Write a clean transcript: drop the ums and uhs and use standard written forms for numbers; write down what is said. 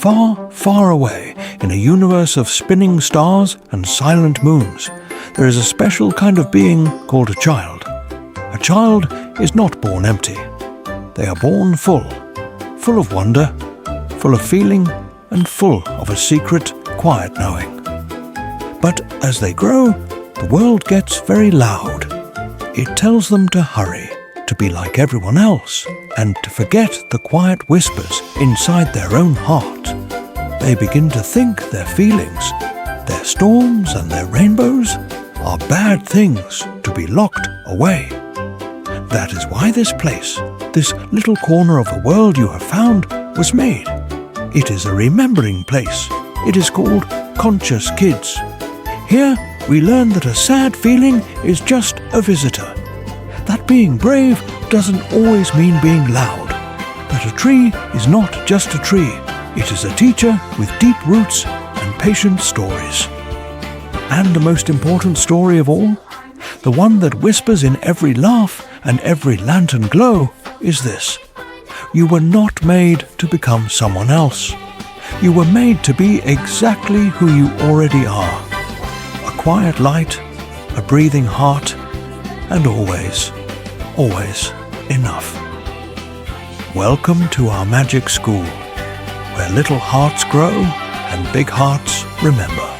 far, far away, in a universe of spinning stars and silent moons, there is a special kind of being called a child. A child is not born empty. They are born full of wonder, full of feeling, and full of a secret, quiet knowing. But as they grow, the world gets very loud. It tells them to hurry, to be like everyone else, and to forget the quiet whispers inside their own heart. They begin to think their feelings, their storms and their rainbows, are bad things to be locked away. That is why this place, this little corner of the world you have found, was made. It is a remembering place. It is called Conscious Kids. Here we learn that a sad feeling is just a visitor. That being brave doesn't always mean being loud. That a tree is not just a tree. It is a teacher with deep roots and patient stories. And the most important story of all, the one that whispers in every laugh and every lantern glow, is this. You were not made to become someone else. You were made to be exactly who you already are. A quiet light, a breathing heart, and always, always enough. Welcome to our magic school, where little hearts grow and big hearts remember.